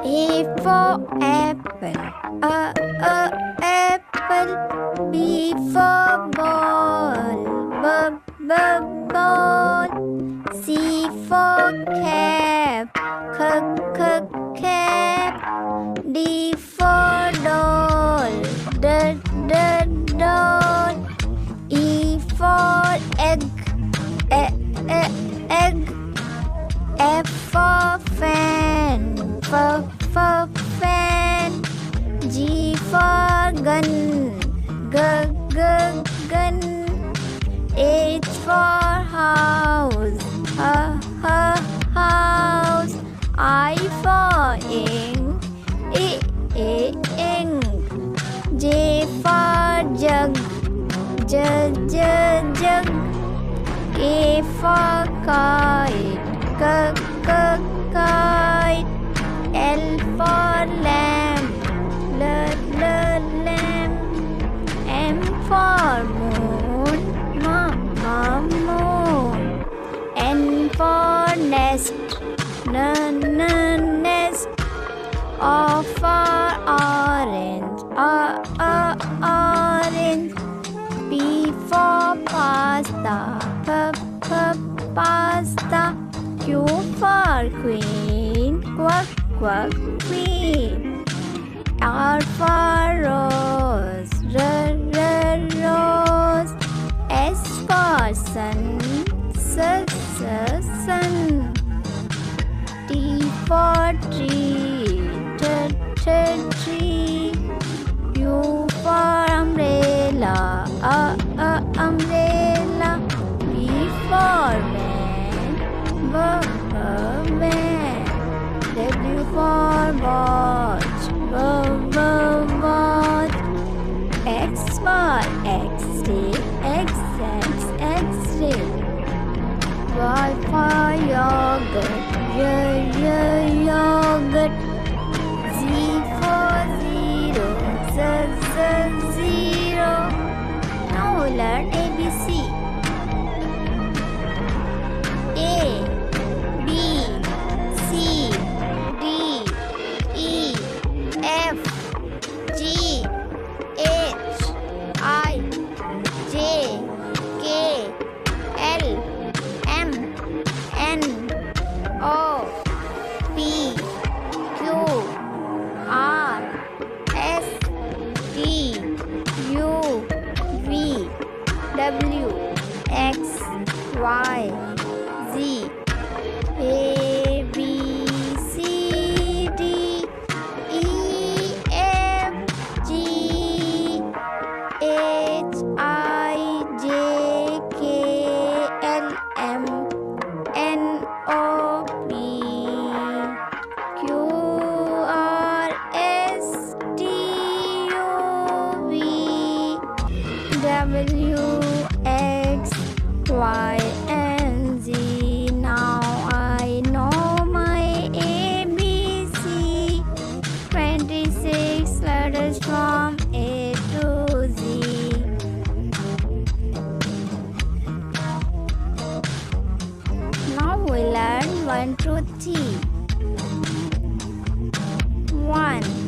A for apple, apple. B for ball, ball. C for cap, cap. D for doll, doll. E for egg, egg. F for fan, fan. G for gun, gun. H for house, house. I for ink, ink. J for jug, jug. K for kite, kite. L for lamp, lamp. M for moon, moon. N for nest, nest. O for orange, orange. P for pasta, pasta. Q for queen, queen. R for rose, rose. S for sun, sun. T for tree, tree. U for umbrella, umbrella. V for van, W for watch, watch. X for X-ray, X-ray. Y for yogurt, yogurt. Z for zero, zero. Now we learn ABC. A, B, C, D, E, F, G, H, I, J, K, L, M, N, O, P, Q, R, S, T, U, V, W, X, Y, Z. A, B, C, D, E, F, G, H, I, J, K, L, M, N, O, P, Q, R, S, T, U, V, W, X, Y, and Z. Now I know my ABC. 26 letters from A to Z. Now we learn 1, 2, 3. 1.